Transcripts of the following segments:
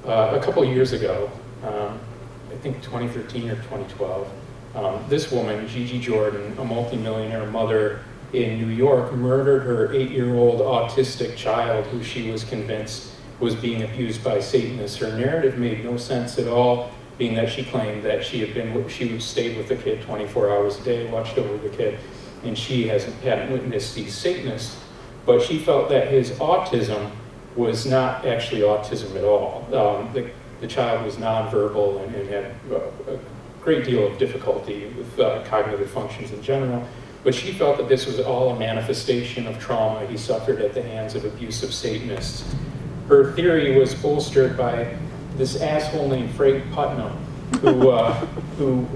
a couple years ago, I think 2013 or 2012, this woman, Gigi Jordan, a multimillionaire mother in New York, murdered her 8-year-old autistic child who she was convinced was being abused by Satanists. Her narrative made no sense at all, being that she claimed that she stayed with the kid 24 hours a day, watched over the kid, and she hadn't witnessed these Satanists. But she felt that his autism was not actually autism at all. The child was nonverbal and had a great deal of difficulty with cognitive functions in general. But she felt that this was all a manifestation of trauma he suffered at the hands of abusive Satanists. Her theory was bolstered by this asshole named Frank Putnam, who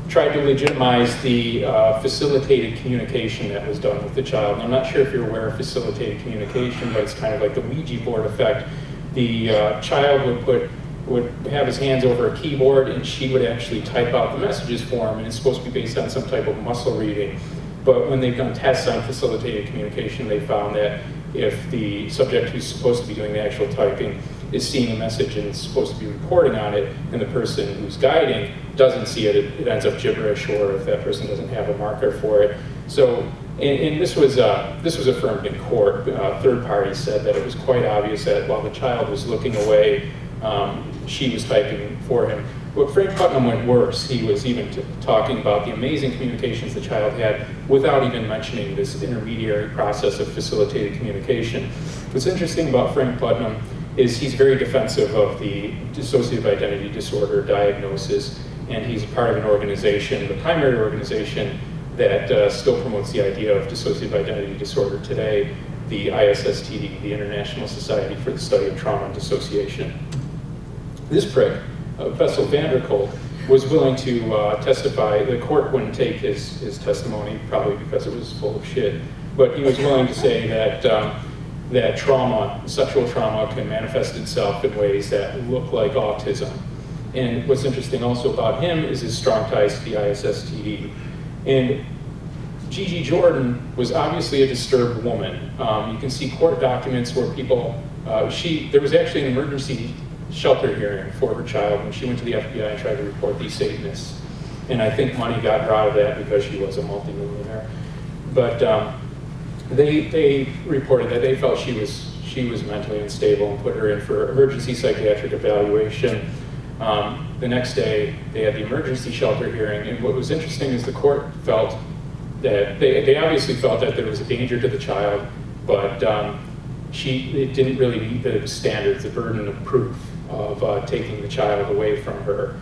tried to legitimize the facilitated communication that was done with the child. And I'm not sure if you're aware of facilitated communication, but it's kind of like the Ouija board effect. The child would have his hands over a keyboard, and she would actually type out the messages for him, and it's supposed to be based on some type of muscle reading. But when they've done tests on facilitated communication, they found that if the subject who's supposed to be doing the actual typing is seeing a message and is supposed to be reporting on it, and the person who's guiding doesn't see it, it ends up gibberish, or if that person doesn't have a marker for it. So, and this was affirmed in court. Third parties said that it was quite obvious that while the child was looking away, she was typing for him. But Frank Putnam went worse. He was even talking about the amazing communications the child had without even mentioning this intermediary process of facilitated communication. What's interesting about Frank Putnam is he's very defensive of the dissociative identity disorder diagnosis, and he's part of an organization, the primary organization that still promotes the idea of dissociative identity disorder today, the ISSTD, the International Society for the Study of Trauma and Dissociation. This prick, Bessel van der Kolk, was willing to testify. The court wouldn't take his testimony, probably because it was full of shit, but he was willing to say that that trauma, sexual trauma, can manifest itself in ways that look like autism. And what's interesting also about him is his strong ties to the ISSTD. And Gigi Jordan was obviously a disturbed woman. You can see court documents where people, there was actually an emergency shelter hearing for her child when she went to the FBI and tried to report these Satanists. And I think money got her out of that because she was a multimillionaire. But they reported that they felt she was mentally unstable and put her in for emergency psychiatric evaluation. The next day, they had the emergency shelter hearing, and what was interesting is the court felt that they obviously felt that there was a danger to the child, but it didn't really meet the standards, the burden of proof of taking the child away from her.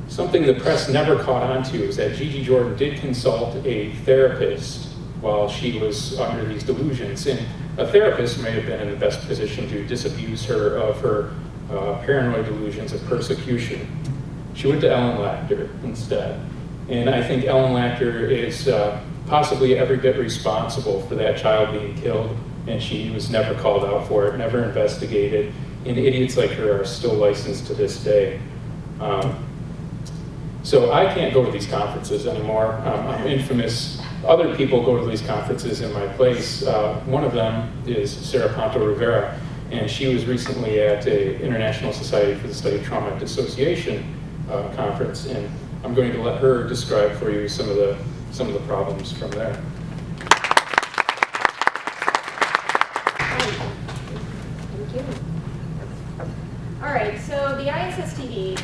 Something the press never caught on to is that Gigi Jordan did consult a therapist while she was under these delusions, and a therapist may have been in the best position to disabuse her of her paranoid delusions of persecution. She went to Ellen Lachter instead, and I think Ellen Lachter is possibly every bit responsible for that child being killed, and she was never called out for it, never investigated, and idiots like her are still licensed to this day. So I can't go to these conferences anymore. I'm infamous. Other people go to these conferences in my place. One of them is Sarah Ponto Rivera, and she was recently at the International Society for the Study of Trauma and Dissociation conference, and I'm going to let her describe for you some of the problems from there. Thank you. All right, so the ISSTD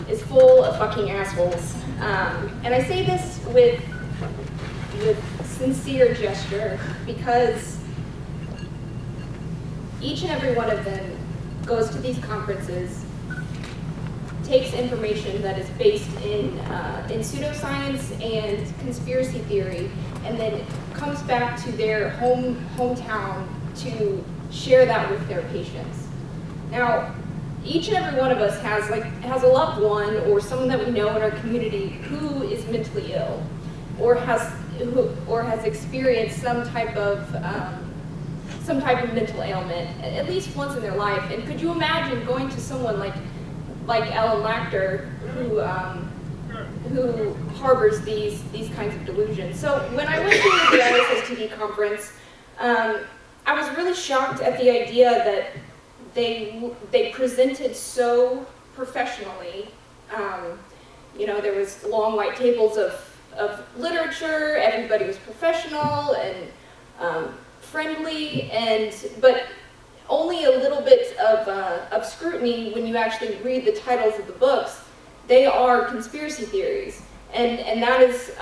is full of fucking assholes, and I say this with sincere gesture because each and every one of them goes to these conferences, takes information that is based in pseudoscience and conspiracy theory, and then comes back to their hometown to share that with their patients. Now, each and every one of us has a loved one or someone that we know in our community who is mentally ill, or has experienced some type of mental ailment at least once in their life. And could you imagine going to someone like Ellen Lachter, who harbors these kinds of delusions? So when I went to the ISSTD conference, I was really shocked at the idea they presented so professionally. There was long white tables of literature. Everybody was professional and friendly, but only a little bit of scrutiny when you actually read the titles of the books. They are conspiracy theories, and that is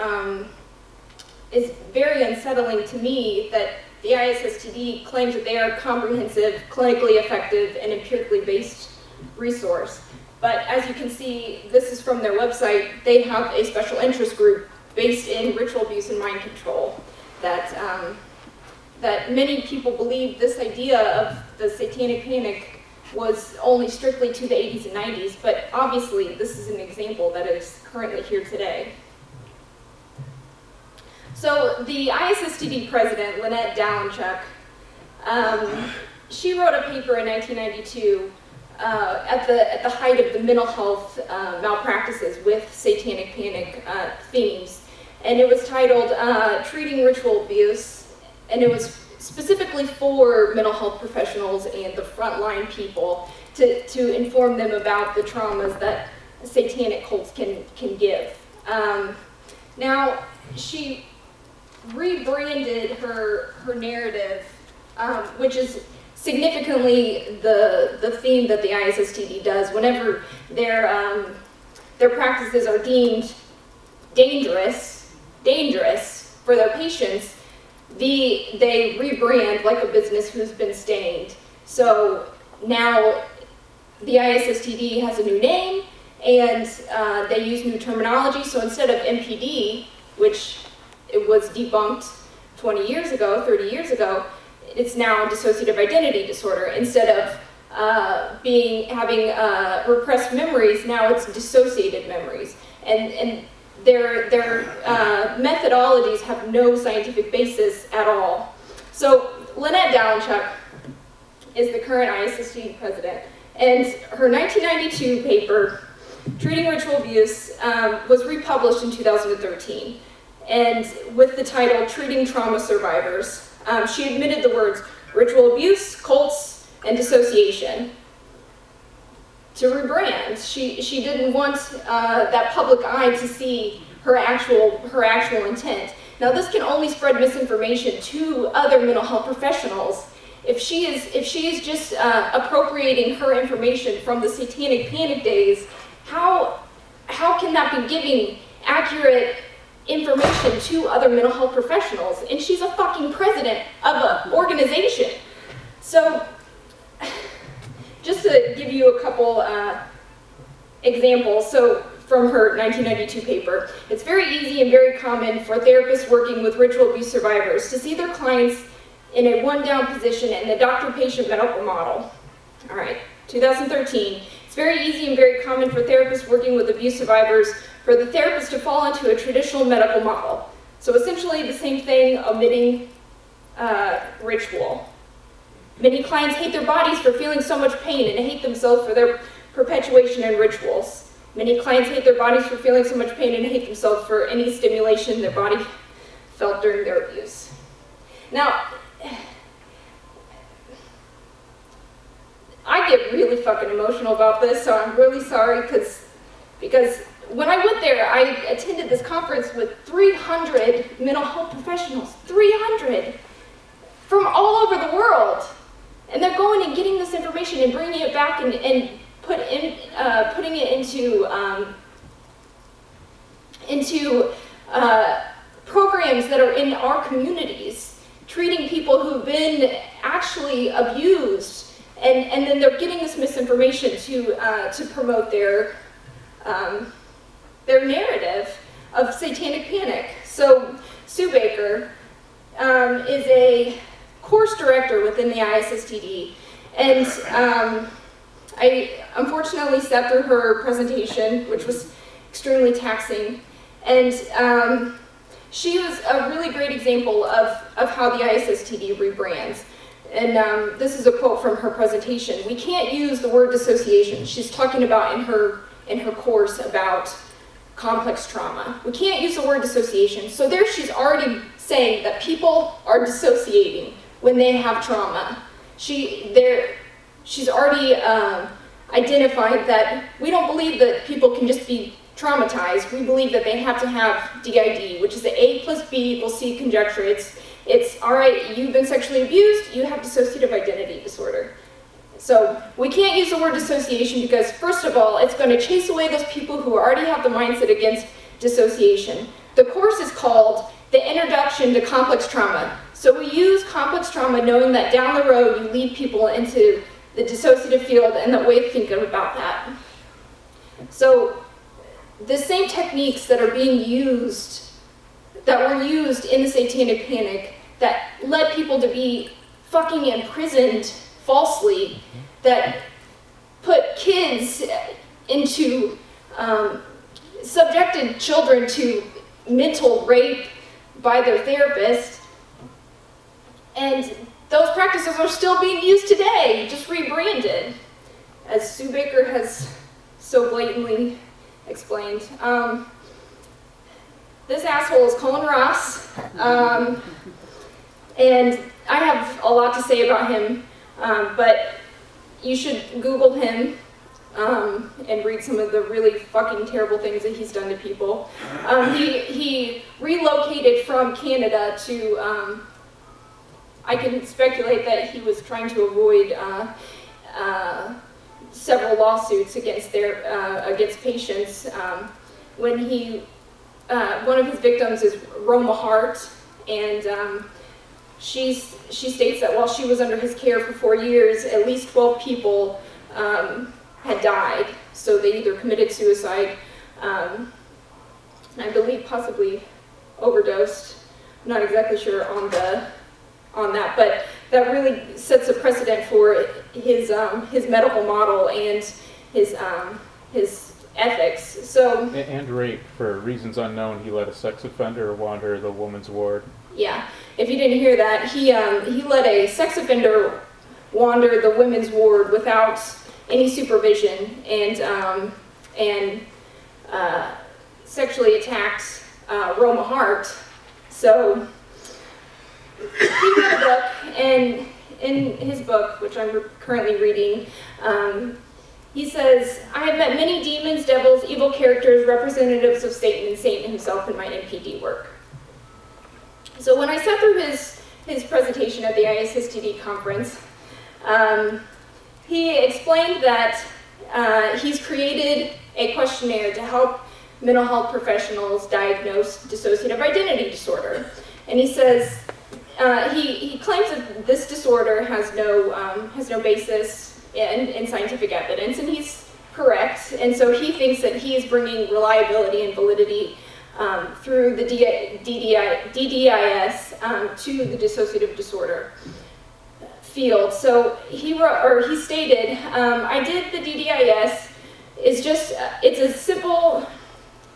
very unsettling to me that the ISSTD claims that they are a comprehensive, clinically effective, and empirically based resource. But as you can see, this is from their website. They have a special interest group based in ritual abuse and mind control that many people believe this idea of the satanic panic was only strictly to the 80s and 90s, but obviously this is an example that is currently here today. So the ISSTD president, Lynette Dalenchuk, she wrote a paper in 1992 at the height of the mental health malpractices with satanic panic themes, and it was titled Treating Ritual Abuse, and it was specifically for mental health professionals and the frontline people to inform them about the traumas that satanic cults can give. Now, she rebranded her narrative, which is significantly the theme that the ISSTD does whenever their practices are deemed dangerous for their patients. They rebrand like a business who's been stained. So now the ISSTD has a new name, and they use new terminology. So instead of MPD, which it was debunked 20 years ago, 30 years ago, it's now dissociative identity disorder. Instead of having repressed memories, now it's dissociated memories. And their methodologies have no scientific basis at all. So Lynette Dalenchuk is the current ISSTD president, and her 1992 paper, Treating Ritual Abuse, was republished in 2013. And with the title, Treating Trauma Survivors, she admitted the words ritual abuse, cults, and dissociation to rebrand. She didn't want that public eye to see her actual intent. Now, this can only spread misinformation to other mental health professionals. If she is just appropriating her information from the satanic panic days, how can that be giving accurate information to other mental health professionals? And she's a fucking president of an organization. So, just to give you a couple examples, so from her 1992 paper, it's very easy and very common for therapists working with ritual abuse survivors to see their clients in a one-down position in the doctor-patient medical model. All right, 2013. It's very easy and very common for therapists working with abuse survivors for the therapist to fall into a traditional medical model. So essentially the same thing, omitting ritual. Many clients hate their bodies for feeling so much pain and hate themselves for their perpetuation in rituals. Many clients hate their bodies for feeling so much pain and hate themselves for any stimulation their body felt during their abuse. Now, I get really fucking emotional about this, so I'm really sorry because when I went there, I attended this conference with 300 mental health professionals, 300 from all over the world. And they're going and getting this information and bringing it back and putting it into programs that are in our communities, treating people who've been actually abused, and then they're getting this misinformation to promote their narrative of satanic panic. So Sue Baker is a course director within the ISSTD, and I unfortunately sat through her presentation, which was extremely taxing, and she was a really great example of how the ISSTD rebrands. And this is a quote from her presentation. "We can't use the word dissociation." She's talking about in her course about complex trauma. We can't use the word dissociation. So there she's already saying that people are dissociating when they have trauma. she's already identified that we don't believe that people can just be traumatized. We believe that they have to have DID, which is the A plus B equals C conjecture. It's all right, you've been sexually abused, you have dissociative identity disorder. So we can't use the word dissociation because, first of all, it's going to chase away those people who already have the mindset against dissociation. The course is called The Introduction to Complex Trauma. So we use complex trauma knowing that down the road you lead people into the dissociative field and the way of thinking about that. So the same techniques that are being used, that were used in the Satanic Panic, that led people to be fucking imprisoned falsely, that put kids into, subjected children to mental rape by their therapist, and those practices are still being used today, just rebranded, as Sue Baker has so blatantly explained. This asshole is Colin Ross, and I have a lot to say about him, but you should Google him and read some of the really fucking terrible things that he's done to people. He relocated from Canada to, I can speculate that he was trying to avoid several lawsuits against patients. When one of his victims is Roma Hart, and she states that while she was under his care for 4 years, at least 12 people had died. So they either committed suicide, and I believe possibly overdosed. I'm not exactly sure on that, but that really sets a precedent for his medical model and his ethics. So and rape for reasons unknown. He let a sex offender wander the woman's ward. Yeah, if you didn't hear that, he let a sex offender wander the women's ward without any supervision, and sexually attacked Roma Hart. So he wrote a book, and in his book, which I'm currently reading, he says, "I have met many demons, devils, evil characters, representatives of Satan, and Satan himself in my NPD work." So when I sat through his presentation at the ISSTD conference, he explained that he's created a questionnaire to help mental health professionals diagnose dissociative identity disorder. And he says, he claims that this disorder has no basis in scientific evidence, and he's correct. And so he thinks that he is bringing reliability and validity through the DDIS to the dissociative disorder field. So he stated, I did the DDIS.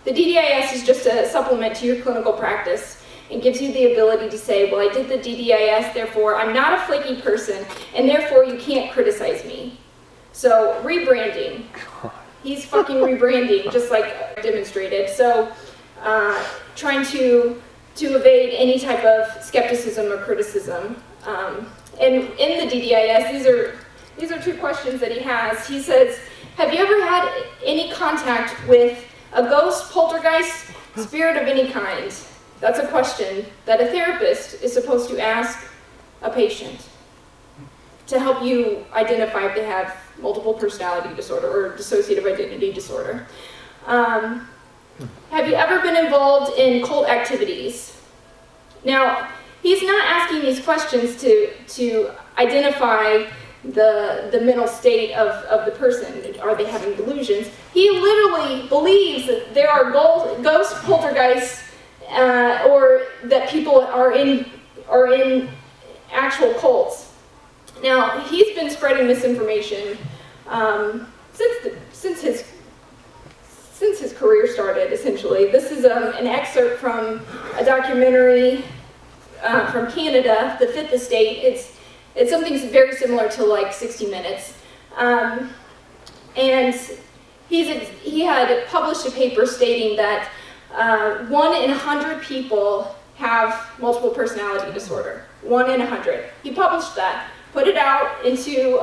The DDIS is just a supplement to your clinical practice and gives you the ability to say, well, I did the DDIS, therefore I'm not a flaky person, and therefore you can't criticize me. So rebranding. He's fucking rebranding, just like I demonstrated. So trying to evade any type of skepticism or criticism. And in the DDIS, these are two questions that he has. He says, have you ever had any contact with a ghost, poltergeist, spirit of any kind? That's a question that a therapist is supposed to ask a patient to help you identify if they have multiple personality disorder or dissociative identity disorder. Have you ever been involved in cult activities? Now, he's not asking these questions to identify the mental state of the person. Are they having delusions? He literally believes that there are ghost poltergeists, or that people are in actual cults. Now, he's been spreading misinformation since his career started, essentially. This is an excerpt from a documentary from Canada, The Fifth Estate. It's something very similar to like 60 Minutes. And he had published a paper stating that 1 in 100 people have multiple personality disorder. 1 in 100. He published that, put it out into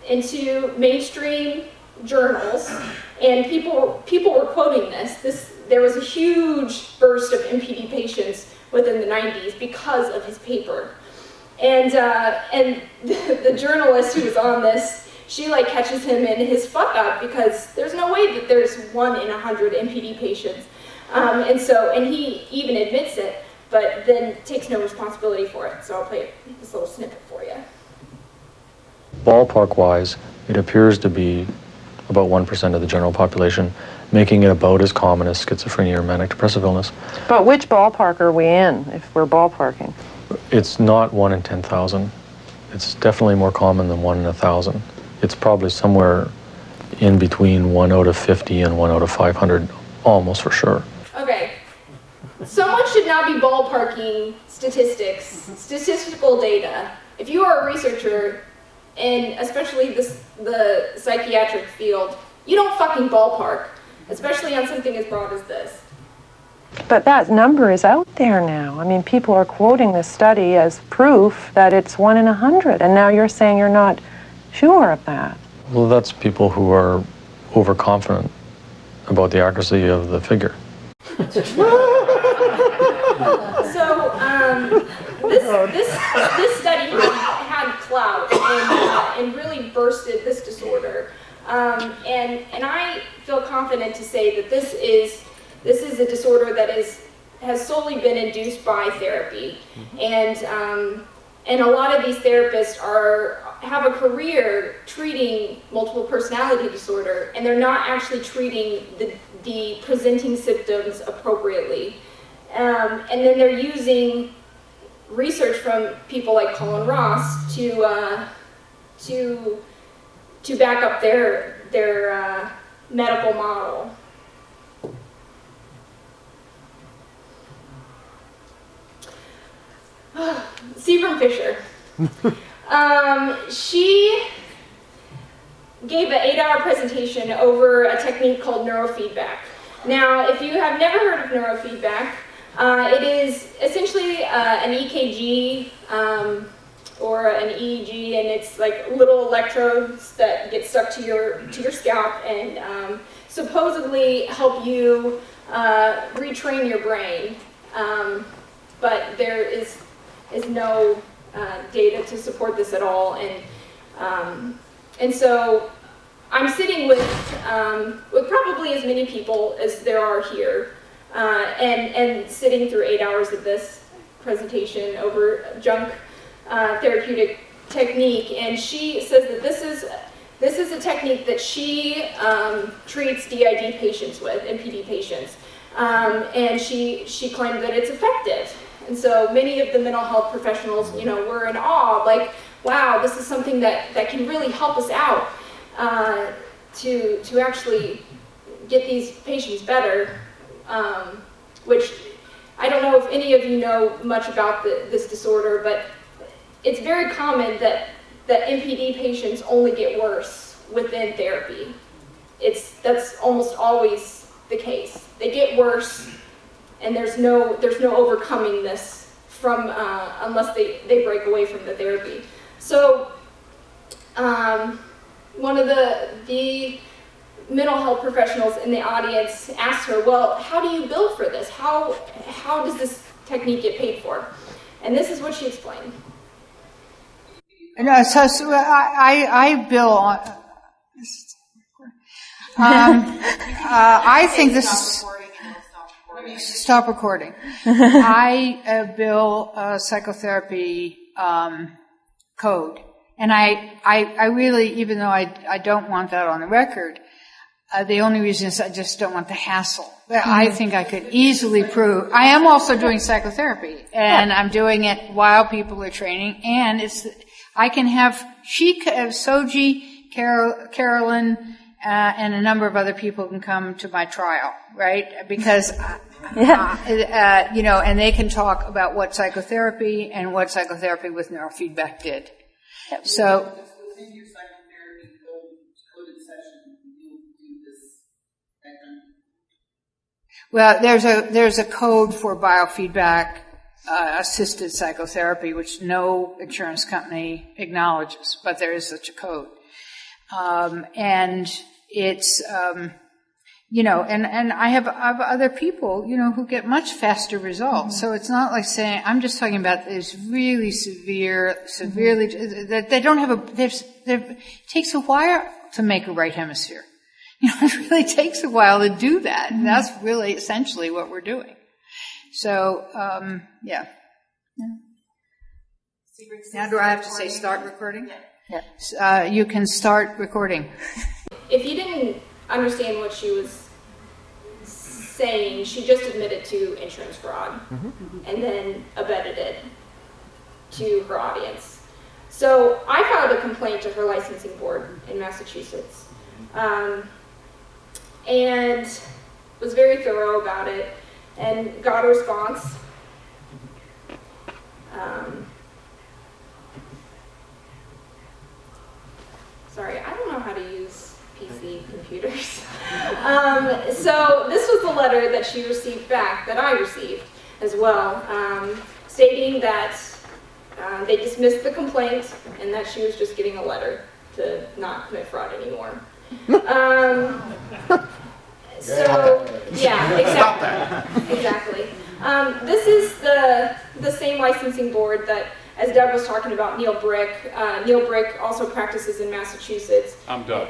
into mainstream journals, and people were quoting this. There was a huge burst of MPD patients within the 90s because of his paper. And the journalist who was on this, she like catches him in his fuck up because there's no way that there's 1 in 100 MPD patients. And he even admits it, but then takes no responsibility for it. So I'll play this little snippet for you. Ballpark-wise, it appears to be about 1% of the general population, making it about as common as schizophrenia or manic depressive illness. But which ballpark are we in, if we're ballparking? It's not 1 in 10,000. It's definitely more common than 1 in 1,000. It's probably somewhere in between 1 out of 50 and 1 out of 500, almost for sure. Okay. Someone should not be ballparking statistical data. If you are a researcher, and especially the psychiatric field, you don't fucking ballpark, especially on something as broad as this. But that number is out there now. I mean, people are quoting this study as proof that it's 1 in 100, and now you're saying you're not sure of that. Well, that's people who are overconfident about the accuracy of the figure. So this study had clout and really bursted this disorder, and I feel confident to say that this is a disorder that has solely been induced by therapy, and a lot of these therapists have a career treating multiple personality disorder, and they're not actually treating the presenting symptoms appropriately. And then they're using research from people like Colin Ross to back up their medical model. Seabram Fisher. She gave an 8-hour presentation over a technique called neurofeedback. Now, if you have never heard of neurofeedback, it is essentially an EKG or an EEG, and it's like little electrodes that get stuck to your scalp and supposedly help you retrain your brain. But there is no data to support this at all, and so I'm sitting with probably as many people as there are here, and sitting through 8 hours of this presentation over junk therapeutic technique, and she says that this is a technique that she treats DID patients with, MPD patients, and she claimed that it's effective. And so many of the mental health professionals, were in awe, like, wow, this is something that can really help us out to actually get these patients better, which I don't know if any of you know much about this disorder, but it's very common that MPD patients only get worse within therapy. That's almost always the case. They get worse, and there's no overcoming this from unless they break away from the therapy. So one of the mental health professionals in the audience asked her, well, how do you bill for this? How does this technique get paid for? And this is what she explained. No, so I bill on. I think this is. Stop recording. I bill psychotherapy code, and I really, even though I don't want that on the record, the only reason is I just don't want the hassle. I think I could easily prove. I am also doing psychotherapy, and I'm doing it while people are training, and I can have Soji, Carolyn, and a number of other people can come to my trial, right? Because, and they can talk about what psychotherapy and what psychotherapy with neurofeedback did. Yep. So, within your psychotherapy coded session, you'll do this background? Well, there's a code for biofeedback assisted psychotherapy, which no insurance company acknowledges, but there is such a code. And it's, you know, and I have other people, you know, who get much faster results. So it's not like saying, I'm just talking about this really severely, that they don't have it takes a while to make a right hemisphere. You know, it really takes a while to do that. And that's really essentially what we're doing. So, yeah. Now do I have to say start recording? Yeah. You can start recording. If you didn't understand what she was saying, she just admitted to insurance fraud and then abetted it to her audience. So I filed a complaint to her licensing board in Massachusetts and was very thorough about it and got a response. Sorry, I don't know how to use PC computers. So this was the letter that she received back, that I received as well, stating that they dismissed the complaint and that she was just getting a letter to not commit fraud anymore. So, yeah, exactly. This is the same licensing board that, as Deb was talking about, Neil Brick. Neil Brick also practices in Massachusetts. I'm Doug.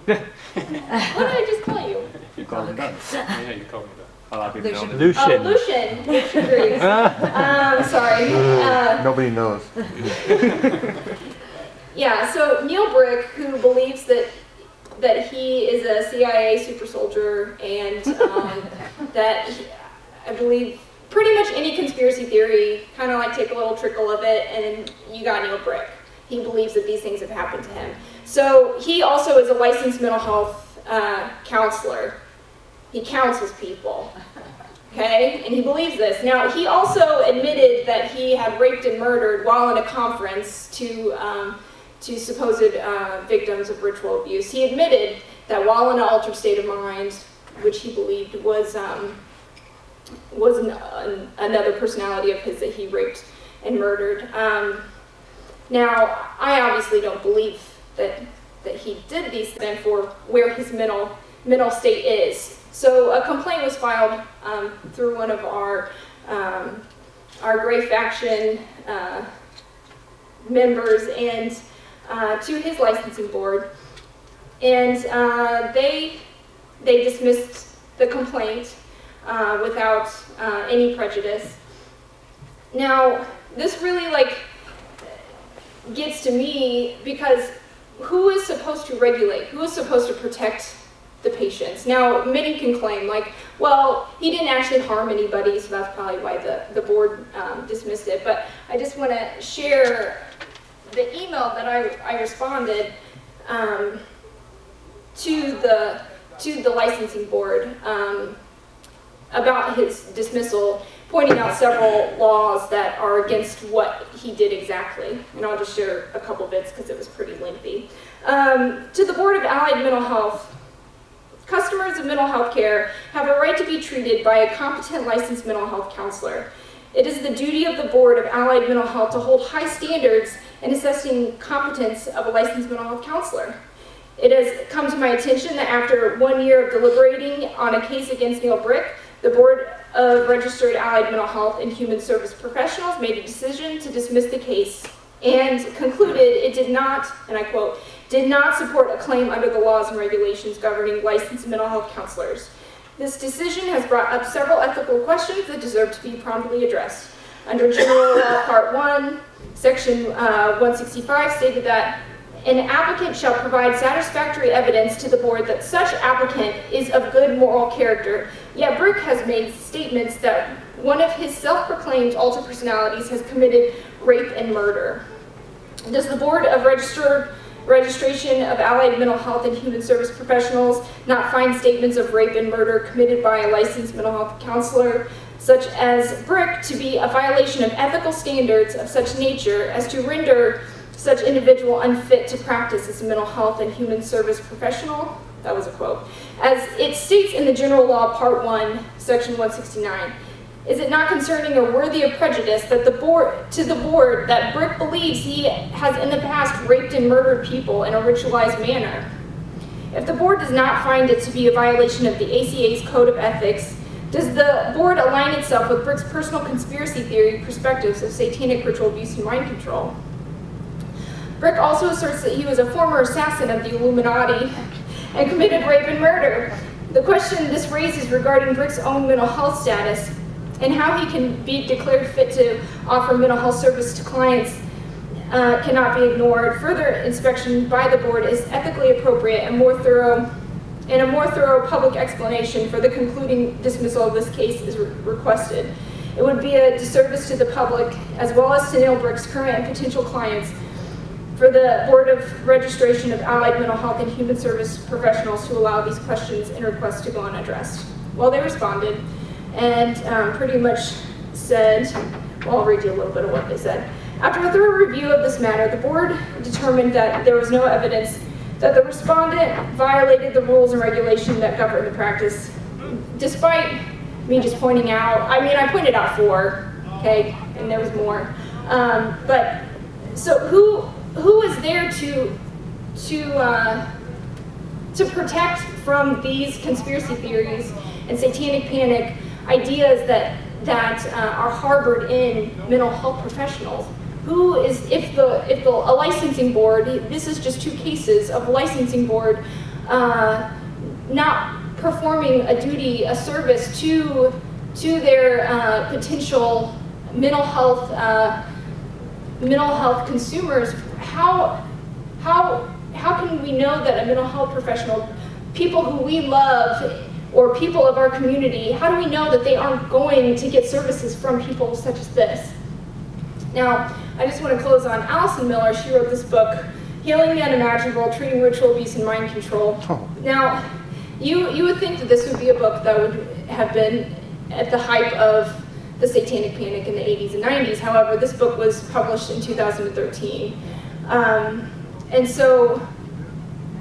What did I just call you? You called me Doug. Yeah, you called me that. A lot of people know that. Lucien. Lucien Greaves. Sorry. Nobody knows. Yeah, so Neil Brick, who believes that he is a CIA super soldier and that I believe pretty much any conspiracy theory, kind of like take a little trickle of it and you got Neil Brick. He believes that these things have happened to him. So he also is a licensed mental health counselor. He counsels people, okay? And he believes this. Now, he also admitted that he had raped and murdered while in a conference to supposed victims of ritual abuse. He admitted that while in an altered state of mind, which he believed was another personality of his that he raped and murdered. Now, I obviously don't believe that he did these things for where his mental state is. So a complaint was filed through one of our Gray Faction members and to his licensing board, and they dismissed the complaint without any prejudice. Now, this really gets to me because who is supposed to regulate? Who is supposed to protect the patients? Now, many can claim well, he didn't actually harm anybody, so that's probably why the board dismissed it. But I just want to share the email that I responded to the licensing board about his dismissal, pointing out several laws that are against what he did exactly. And I'll just share a couple bits because it was pretty lengthy. To the Board of Allied Mental Health, customers of mental health care have a right to be treated by a competent licensed mental health counselor. It is the duty of the Board of Allied Mental Health to hold high standards in assessing competence of a licensed mental health counselor. It has come to my attention that after 1 year of deliberating on a case against Neil Brick, the Board of Registered Allied Mental Health and Human Service Professionals made a decision to dismiss the case and concluded it did not, and I quote, did not support a claim under the laws and regulations governing licensed mental health counselors. This decision has brought up several ethical questions that deserve to be promptly addressed. Under General Law Part 1, Section 165 stated that an applicant shall provide satisfactory evidence to the board that such applicant is of good moral character. Yet Brick has made statements that one of his self-proclaimed alter personalities has committed rape and murder. Does the Board of Registration of Allied Mental Health and Human Service Professionals not find statements of rape and murder committed by a licensed mental health counselor, such as Brick, to be a violation of ethical standards of such nature as to render such individual unfit to practice as a mental health and human service professional? That was a quote. As it states in the General Law Part 1, Section 169, Is it not concerning or worthy of prejudice that the board that Brick believes he has in the past raped and murdered people in a ritualized manner? If the board does not find it to be a violation of the ACA's code of ethics, does the board align itself with Brick's personal conspiracy theory perspectives of satanic ritual abuse and mind control? Brick also asserts that he was a former assassin of the Illuminati and committed rape and murder. The question this raises regarding Brick's own mental health status and how he can be declared fit to offer mental health service to clients cannot be ignored. Further inspection by the board is ethically appropriate and a more thorough public explanation for the concluding dismissal of this case is requested. It would be a disservice to the public as well as to Neil Brick's current and potential clients for the Board of Registration of Allied Mental Health and Human Service Professionals to allow these questions and requests to go unaddressed. Well, they responded and pretty much said, well, I'll read you a little bit of what they said. After a thorough review of this matter, the board determined that there was no evidence that the respondent violated the rules and regulation that govern the practice, despite me just pointing out, I pointed out 4, okay, and there was more. But so who is there to protect from these conspiracy theories and satanic panic ideas that are harbored in mental health professionals? Who is, if a licensing board, this is just 2 cases of a licensing board not performing a service to their potential mental health consumers, how can we know that a mental health professional, people who we love, or people of our community, how do we know that they aren't going to get services from people such as this? Now, I just want to close on Allison Miller. She wrote this book, Healing the Unimaginable, Treating Ritual Abuse and Mind Control. Now, you would think that this would be a book that would have been at the height of the satanic panic in the 80s and 90s. However, this book was published in 2013. And so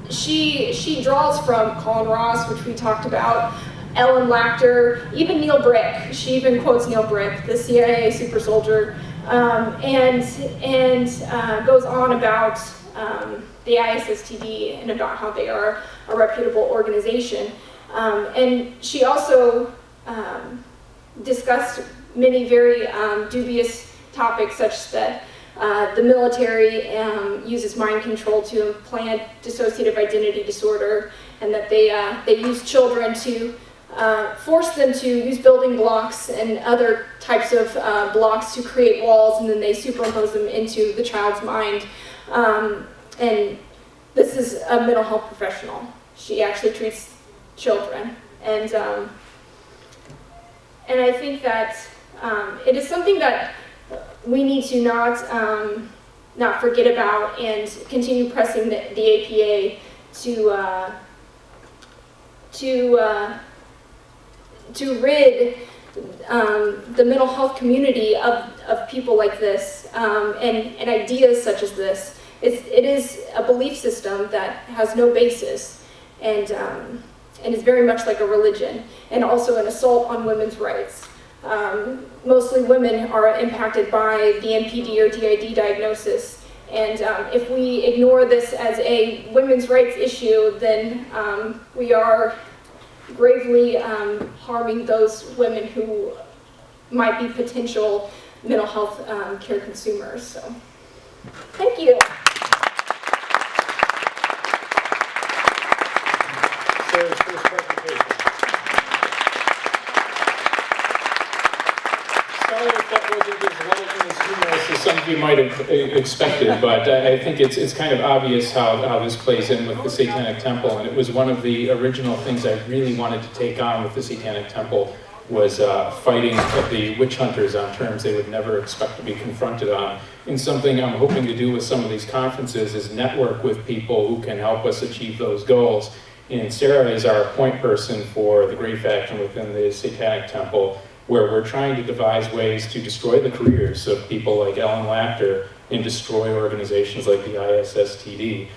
she draws from Colin Ross, which we talked about, Ellen Lachter, even Neil Brick. She even quotes Neil Brick, the CIA super soldier, and goes on about the ISSTD and about how they are a reputable organization. And she also discussed many very dubious topics, such that the military uses mind control to implant dissociative identity disorder, and that they use children to force them to use building blocks and other types of blocks to create walls, and then they superimpose them into the child's mind. And this is a mental health professional. She actually treats children, and I think that it is something that we need to not forget about, and continue pressing the APA to rid the mental health community of people like this and ideas such as this. It is a belief system that has no basis, and is very much like a religion, and also an assault on women's rights. Mostly women are impacted by the NPD or DID diagnosis, and if we ignore this as a women's rights issue, then we are gravely harming those women who might be potential mental health care consumers. So, thank you. Sarah's first presentation. Sorry if that wasn't as well and as humorous as some of you might have expected, but I think it's kind of obvious how this plays in with the Satanic Temple, and it was one of the original things I really wanted to take on with the Satanic Temple, was fighting the witch hunters on terms they would never expect to be confronted on. And something I'm hoping to do with some of these conferences is network with people who can help us achieve those goals. And Sarah is our point person for the Great Faction within the Satanic Temple, where we're trying to devise ways to destroy the careers of people like Ellen Lachter and destroy organizations like the ISSTD.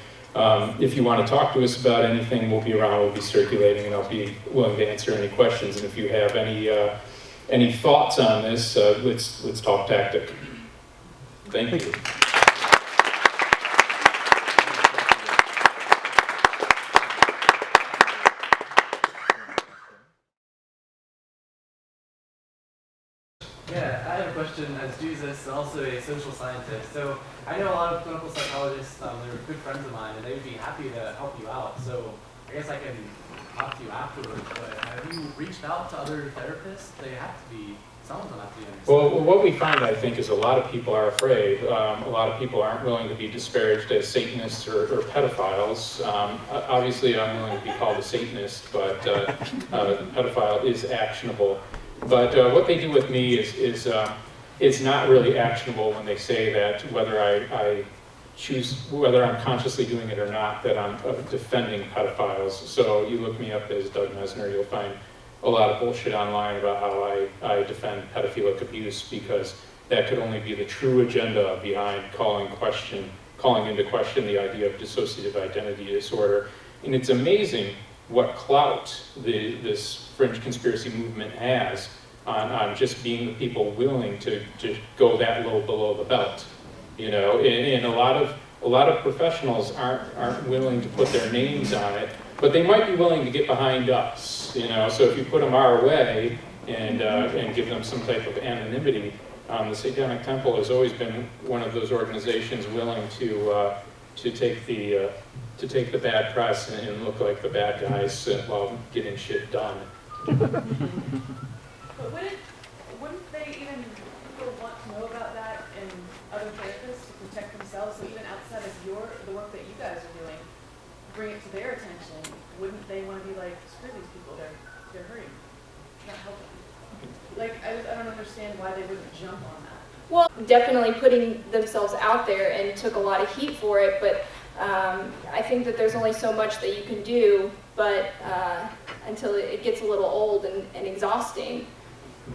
If you want to talk to us about anything, we'll be around, we'll be circulating, and I'll be willing to answer any questions. And if you have any any thoughts on this, let's talk tactic. Thank you. Yeah, I have a question as Jesus and also a social scientist. So I know a lot of clinical psychologists, they're good friends of mine, and they would be happy to help you out. So I guess I can talk to you afterwards, but have you reached out to other therapists? They have to be, some of them have to be understood. Well, what we find, I think, is a lot of people are afraid. A lot of people aren't willing to be disparaged as Satanists or pedophiles. Obviously, I'm willing to be called a Satanist, but pedophile is actionable. But what they do with me is it's not really actionable when they say that whether I choose, whether I'm consciously doing it or not, that I'm defending pedophiles. So you look me up as Doug Mesner, you'll find a lot of bullshit online about how I defend pedophilic abuse, because that could only be the true agenda behind calling into question the idea of dissociative identity disorder. And it's amazing what clout this fringe conspiracy movement has on just being the people willing to go that low below the belt. You know, and a lot of professionals aren't willing to put their names on it, but they might be willing to get behind us. You know, so if you put them our way and give them some type of anonymity, the Satanic Temple has always been one of those organizations willing to take the bad press and look like the bad guys while getting shit done. But wouldn't they even people want to know about that and other therapists to protect themselves? So even outside of the work that you guys are doing, bring it to their attention. Wouldn't they want to be like, screw these people, they're hurting, not helping? Like I don't understand why they wouldn't jump on that. Well, definitely putting themselves out there and took a lot of heat for it, but I think that there's only so much that you can do, but until it gets a little old and exhausting.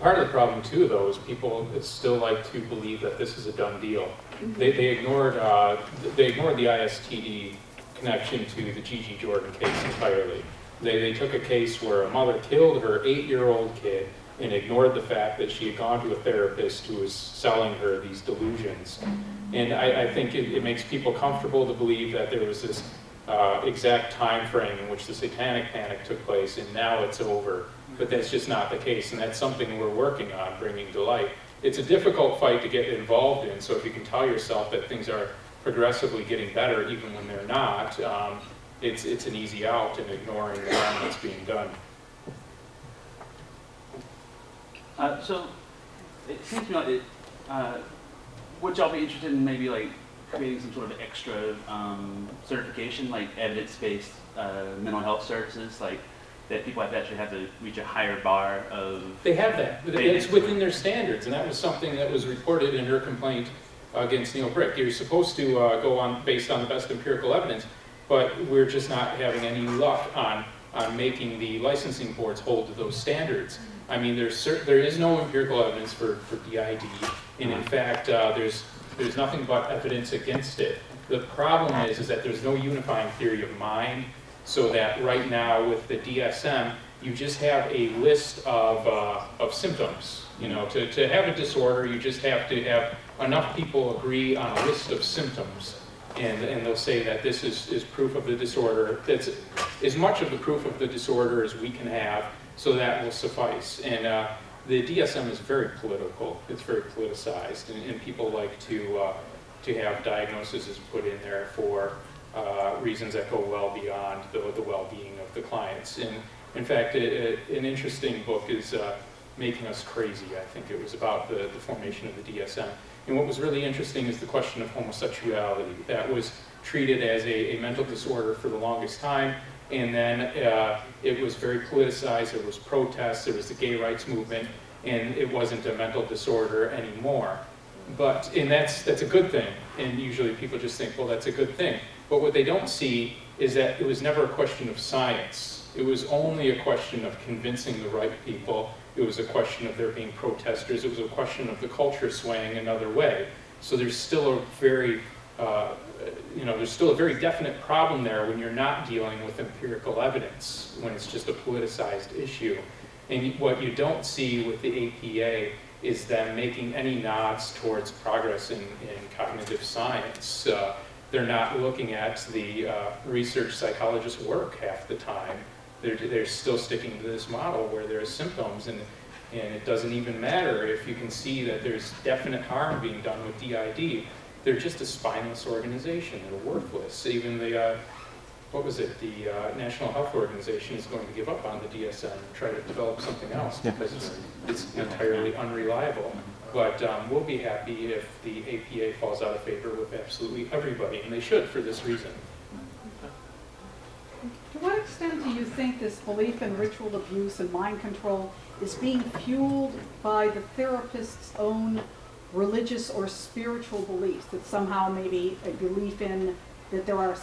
Part of the problem too, though, is people still like to believe that this is a done deal. Mm-hmm. They ignored the ISTD connection to the Gigi Jordan case entirely. They took a case where a mother killed her 8-year-old kid and ignored the fact that she had gone to a therapist who was selling her these delusions. And I think it makes people comfortable to believe that there was this exact time frame in which the Satanic Panic took place, and now it's over. But that's just not the case, and that's something we're working on bringing to light. It's a difficult fight to get involved in, so if you can tell yourself that things are progressively getting better even when they're not, it's an easy out in ignoring the harm that's being done. So it seems to me like would y'all be interested in maybe like creating some sort of extra certification, like evidence-based mental health services, like that people actually have to reach a higher bar of... They have that. It's within their standards, and that was something that was reported in her complaint against Neil Brick. You're supposed to go on based on the best empirical evidence, but we're just not having any luck on making the licensing boards hold to those standards. I mean, there is no empirical evidence for DID, and in fact, there's nothing but evidence against it. The problem is that there's no unifying theory of mind, so that right now with the DSM, you just have a list of symptoms. You know, to have a disorder, you just have to have enough people agree on a list of symptoms, and they'll say that this is proof of the disorder. That's as much of the proof of the disorder as we can have, so that will suffice. And the DSM is very political. It's very politicized, and people like to have diagnoses put in there for reasons that go well beyond the well-being of the clients. And in fact, an interesting book is Making Us Crazy. I think it was about the formation of the DSM. And what was really interesting is the question of homosexuality. That was treated as a mental disorder for the longest time, and then it was very politicized. There was protests, there was the gay rights movement, and it wasn't a mental disorder anymore. And that's a good thing, and usually people just think, well, that's a good thing. But what they don't see is that it was never a question of science. It was only a question of convincing the right people. It was a question of there being protesters. It was a question of the culture swaying another way. So there's still a very, there's still a very definite problem there when you're not dealing with empirical evidence, when it's just a politicized issue. And what you don't see with the APA is them making any nods towards progress in cognitive science. They're not looking at the research psychologists' work half the time. They're still sticking to this model where there's symptoms, and it doesn't even matter if you can see that there's definite harm being done with DID. They're just a spineless organization. They're worthless. Even the National Health Organization is going to give up on the DSM and try to develop something else because it's entirely unreliable. But we'll be happy if the APA falls out of favor with absolutely everybody, and they should for this reason. To what extent do you think this belief in ritual abuse and mind control is being fueled by the therapist's own religious or spiritual beliefs, that somehow maybe a belief in that there are,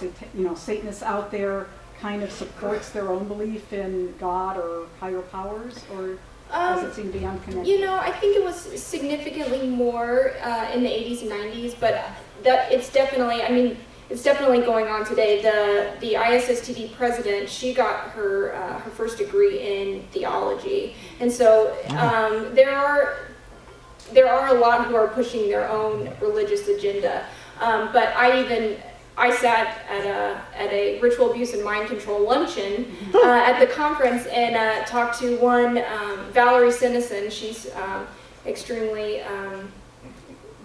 Satanists out there kind of supports their own belief in God or higher powers, or does it seem to be unconnected? I think it was significantly more in the 80s and 90s, but it's definitely going on today. The ISSTD president, she got her first degree in theology, and so there are a lot who are pushing their own religious agenda. But I sat at a ritual abuse and mind control luncheon at the conference and talked to one, Valerie Sinison. She's extremely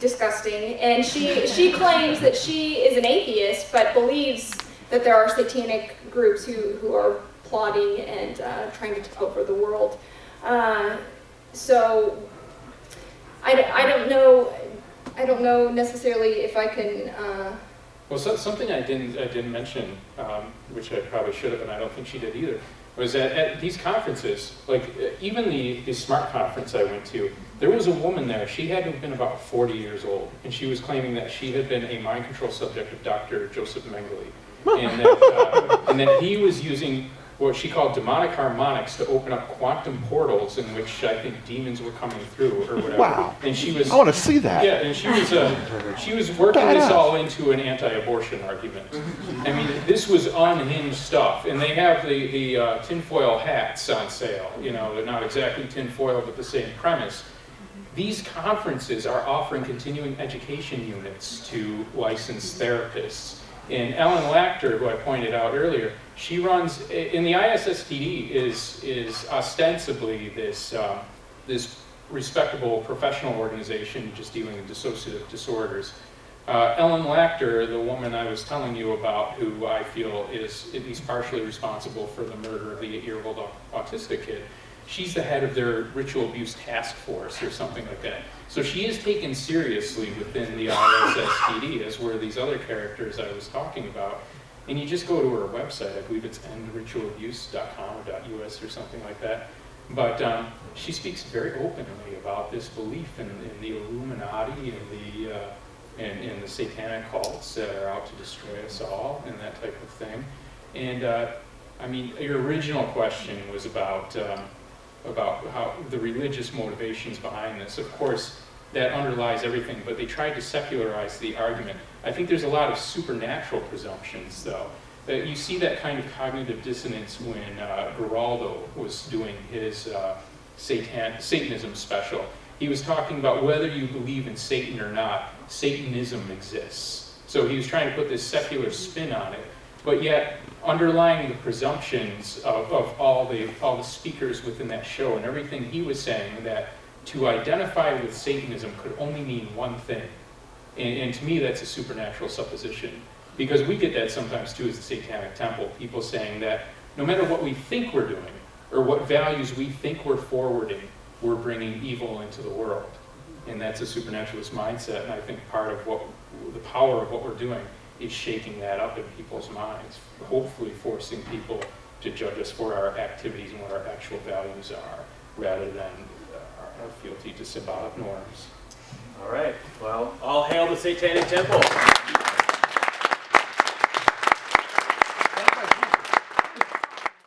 disgusting, and she claims that she is an atheist, but believes that there are satanic groups who are plotting and trying to take over the world. So I don't know necessarily if I can. Well, something I didn't mention, which I probably should have, and I don't think she did either, was that at these conferences, like even the SMART conference I went to, there was a woman there. She had to have been about 40 years old, and she was claiming that she had been a mind control subject of Dr. Joseph Mengele, and that he was using what she called demonic harmonics to open up quantum portals in which I think demons were coming through or whatever. Wow. And she was, I want to see that. yeah, and she was working this all into an anti-abortion argument. I mean, this was unhinged stuff. And they have the tinfoil hats on sale. They're not exactly tinfoil, but the same premise. These conferences are offering continuing education units to licensed therapists. And Ellen Lachter, who I pointed out earlier, she runs, in the ISSTD is ostensibly this respectable professional organization just dealing with dissociative disorders. Ellen Lachter, the woman I was telling you about, who I feel is at least partially responsible for the murder of the 8-year-old autistic kid, she's the head of their ritual abuse task force or something like that. So she is taken seriously within the ISSTD, as were these other characters I was talking about. And you just go to her website, I believe it's endritualabuse.com or .us or something like that. But she speaks very openly about this belief in the Illuminati and the satanic cults that are out to destroy us all and that type of thing. And I mean, your original question was about how the religious motivations behind this. Of course, that underlies everything, but they tried to secularize the argument. I think there's a lot of supernatural presumptions, though. You see that kind of cognitive dissonance when Geraldo was doing his Satanism special. He was talking about whether you believe in Satan or not, Satanism exists. So he was trying to put this secular spin on it, but yet underlying the presumptions of all the speakers within that show and everything he was saying, that to identify with Satanism could only mean one thing. And to me, that's a supernatural supposition. Because we get that sometimes too as the Satanic Temple, people saying that no matter what we think we're doing, or what values we think we're forwarding, we're bringing evil into the world. And that's a supernaturalist mindset, and I think part of the power of what we're doing is shaking that up in people's minds, hopefully forcing people to judge us for our activities and what our actual values are, rather than our fealty to symbolic norms. All right, well, all hail the Satanic Temple.